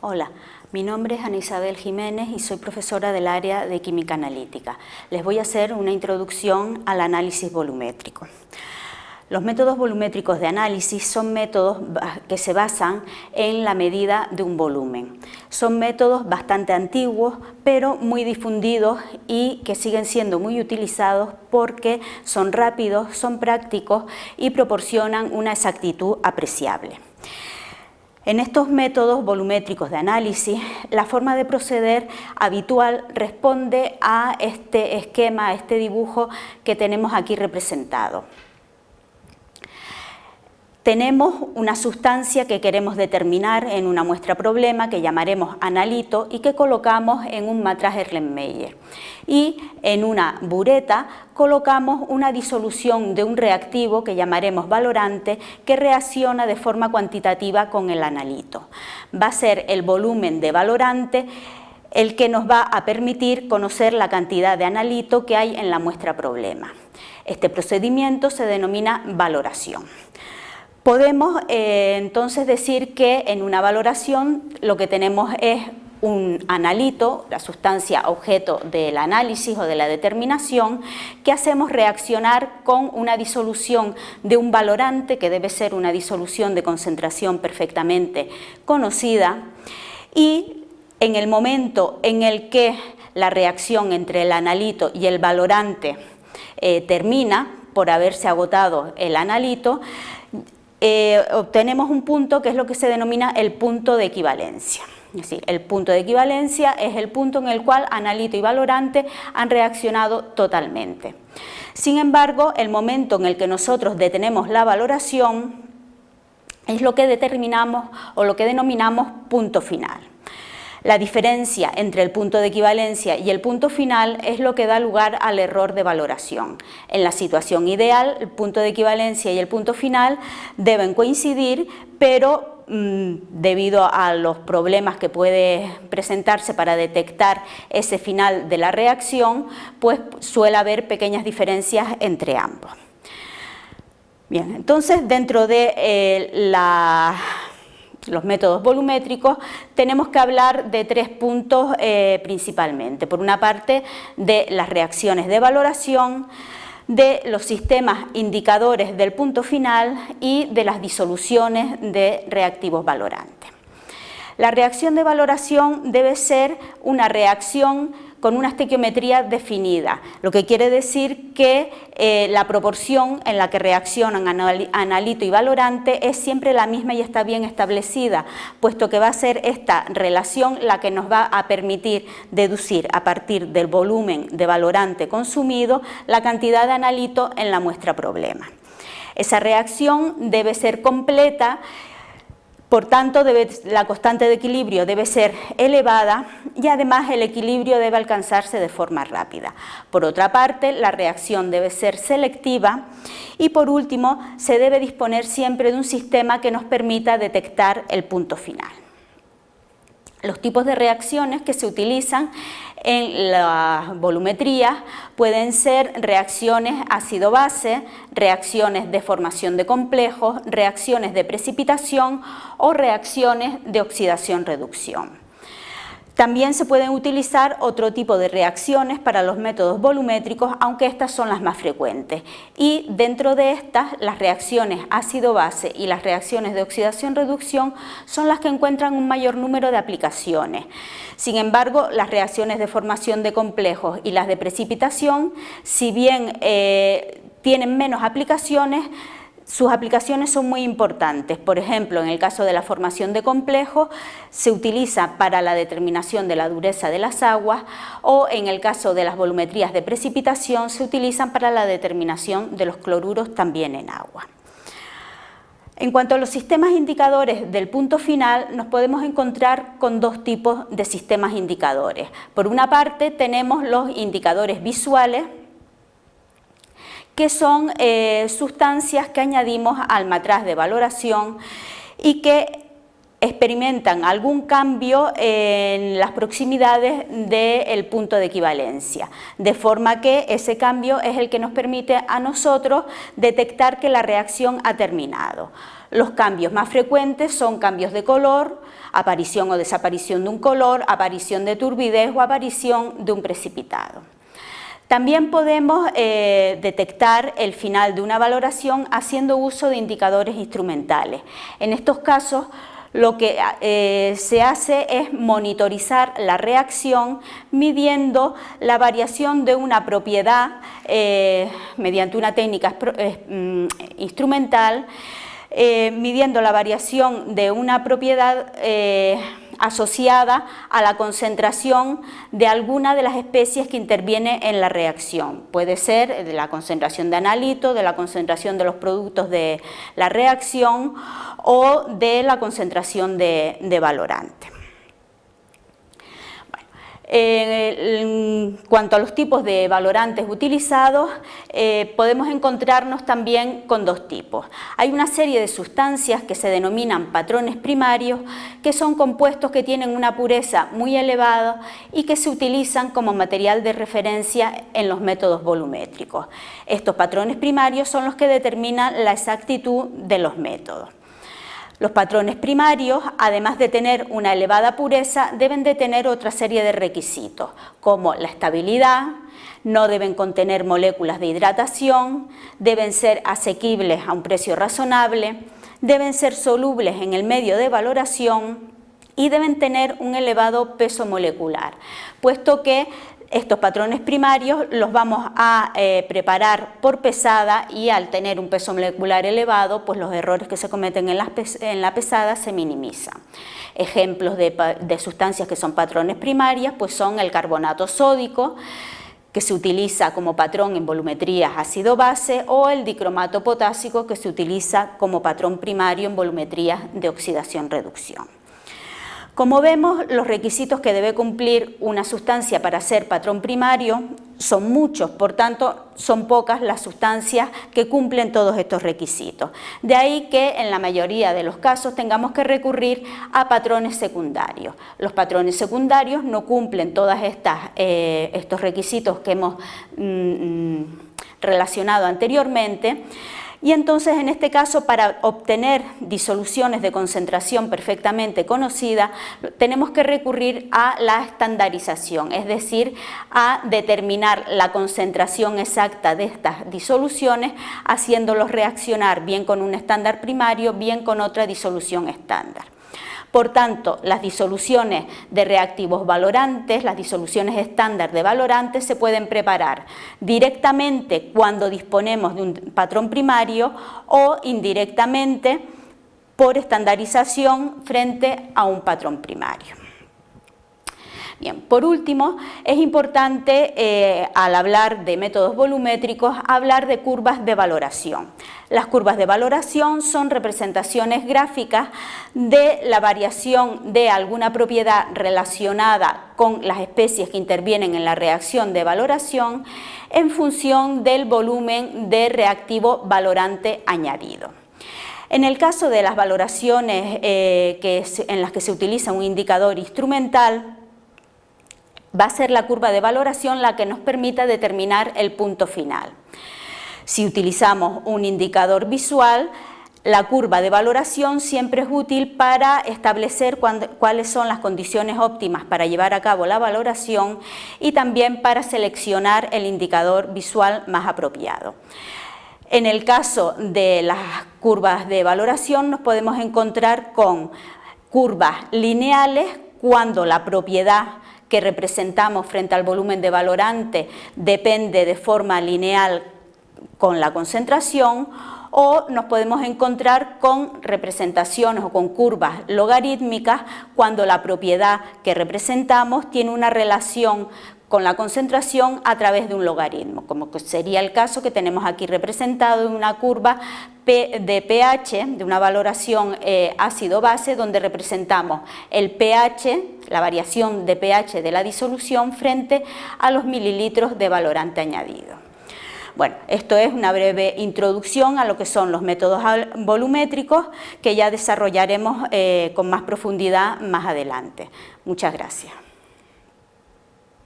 Hola, mi nombre es Ana Isabel Jiménez y soy profesora del área de Química Analítica. Les voy a hacer una introducción al análisis volumétrico. Los métodos volumétricos de análisis son métodos que se basan en la medida de un volumen. Son métodos bastante antiguos, pero muy difundidos y que siguen siendo muy utilizados porque son rápidos, son prácticos y proporcionan una exactitud apreciable. En estos métodos volumétricos de análisis, la forma de proceder habitual responde a este esquema, a este dibujo que tenemos aquí representado. Tenemos una sustancia que queremos determinar en una muestra problema que llamaremos analito y que colocamos en un matraz Erlenmeyer. Y en una bureta colocamos una disolución de un reactivo que llamaremos valorante que reacciona de forma cuantitativa con el analito. Va a ser el volumen de valorante el que nos va a permitir conocer la cantidad de analito que hay en la muestra problema. Este procedimiento se denomina valoración. Podemos entonces decir que en una valoración lo que tenemos es un analito, la sustancia objeto del análisis o de la determinación, que hacemos reaccionar con una disolución de un valorante, que debe ser una disolución de concentración perfectamente conocida, y en el momento en el que la reacción entre el analito y el valorante termina, por haberse agotado el analito, obtenemos un punto que es lo que se denomina el punto de equivalencia. Es decir, el punto de equivalencia es el punto en el cual analito y valorante han reaccionado totalmente. Sin embargo, el momento en el que nosotros detenemos la valoración es lo que determinamos o lo que denominamos punto final. La diferencia entre el punto de equivalencia y el punto final es lo que da lugar al error de valoración. En la situación ideal, el punto de equivalencia y el punto final deben coincidir, pero debido a los problemas que puede presentarse para detectar ese final de la reacción, pues suele haber pequeñas diferencias entre ambos. Bien, entonces dentro de los métodos volumétricos tenemos que hablar de tres puntos principalmente. Por una parte, de las reacciones de valoración, de los sistemas indicadores del punto final y de las disoluciones de reactivos valorantes. La reacción de valoración debe ser una reacción con una estequiometría definida, lo que quiere decir que la proporción en la que reaccionan analito y valorante es siempre la misma y está bien establecida, puesto que va a ser esta relación la que nos va a permitir deducir a partir del volumen de valorante consumido la cantidad de analito en la muestra problema. Esa reacción debe ser completa. Por tanto, la constante de equilibrio debe ser elevada y además el equilibrio debe alcanzarse de forma rápida. Por otra parte, la reacción debe ser selectiva y por último, se debe disponer siempre de un sistema que nos permita detectar el punto final. Los tipos de reacciones que se utilizan en la volumetría pueden ser reacciones ácido-base, reacciones de formación de complejos, reacciones de precipitación o reacciones de oxidación-reducción. También se pueden utilizar otro tipo de reacciones para los métodos volumétricos, aunque estas son las más frecuentes. Y dentro de estas, las reacciones ácido-base y las reacciones de oxidación-reducción son las que encuentran un mayor número de aplicaciones. Sin embargo, las reacciones de formación de complejos y las de precipitación, si bien tienen menos aplicaciones, sus aplicaciones son muy importantes. Por ejemplo, en el caso de la formación de complejos, se utiliza para la determinación de la dureza de las aguas o en el caso de las volumetrías de precipitación, se utilizan para la determinación de los cloruros también en agua. En cuanto a los sistemas indicadores del punto final, nos podemos encontrar con dos tipos de sistemas indicadores. Por una parte, tenemos los indicadores visuales, que son sustancias que añadimos al matraz de valoración y que experimentan algún cambio en las proximidades del punto de equivalencia, de forma que ese cambio es el que nos permite a nosotros detectar que la reacción ha terminado. Los cambios más frecuentes son cambios de color, aparición o desaparición de un color, aparición de turbidez o aparición de un precipitado. También podemos detectar el final de una valoración haciendo uso de indicadores instrumentales. En estos casos, lo que se hace es monitorizar la reacción midiendo la variación de una propiedad mediante una técnica instrumental, midiendo la variación de una propiedad asociada a la concentración de alguna de las especies que interviene en la reacción. Puede ser de la concentración de analito, de la concentración de los productos de la reacción o de la concentración de valorante. En cuanto a los tipos de valorantes utilizados, podemos encontrarnos también con dos tipos. Hay una serie de sustancias que se denominan patrones primarios, que son compuestos que tienen una pureza muy elevada y que se utilizan como material de referencia en los métodos volumétricos. Estos patrones primarios son los que determinan la exactitud de los métodos. Los patrones primarios, además de tener una elevada pureza, deben de tener otra serie de requisitos, como la estabilidad, no deben contener moléculas de hidratación, deben ser asequibles a un precio razonable, deben ser solubles en el medio de valoración y deben tener un elevado peso molecular, puesto que estos patrones primarios los vamos a preparar por pesada y al tener un peso molecular elevado, pues los errores que se cometen en la pesada se minimizan. Ejemplos de sustancias que son patrones primarias pues son el carbonato sódico, que se utiliza como patrón en volumetrías ácido-base, o el dicromato potásico, que se utiliza como patrón primario en volumetrías de oxidación-reducción. Como vemos, los requisitos que debe cumplir una sustancia para ser patrón primario son muchos, por tanto son pocas las sustancias que cumplen todos estos requisitos. De ahí que en la mayoría de los casos tengamos que recurrir a patrones secundarios. Los patrones secundarios no cumplen todos estos requisitos que hemos relacionado anteriormente. Y entonces, en este caso, para obtener disoluciones de concentración perfectamente conocidas, tenemos que recurrir a la estandarización, es decir, a determinar la concentración exacta de estas disoluciones, haciéndolos reaccionar bien con un estándar primario, bien con otra disolución estándar. Por tanto, las disoluciones de reactivos valorantes, las disoluciones estándar de valorantes, se pueden preparar directamente cuando disponemos de un patrón primario o indirectamente por estandarización frente a un patrón primario. Bien, por último, es importante al hablar de métodos volumétricos hablar de curvas de valoración. Las curvas de valoración son representaciones gráficas de la variación de alguna propiedad relacionada con las especies que intervienen en la reacción de valoración en función del volumen de reactivo valorante añadido. En el caso de las valoraciones en las que se utiliza un indicador instrumental, va a ser la curva de valoración la que nos permita determinar el punto final. Si utilizamos un indicador visual, la curva de valoración siempre es útil para establecer cuáles son las condiciones óptimas para llevar a cabo la valoración y también para seleccionar el indicador visual más apropiado. En el caso de las curvas de valoración nos podemos encontrar con curvas lineales cuando la propiedad que representamos frente al volumen de valorante depende de forma lineal con la concentración, o nos podemos encontrar con representaciones o con curvas logarítmicas cuando la propiedad que representamos tiene una relación con la concentración a través de un logaritmo, como sería el caso que tenemos aquí representado en una curva de pH, de una valoración ácido-base, donde representamos el pH, la variación de pH de la disolución frente a los mililitros de valorante añadido. Bueno, esto es una breve introducción a lo que son los métodos volumétricos que ya desarrollaremos con más profundidad más adelante. Muchas gracias.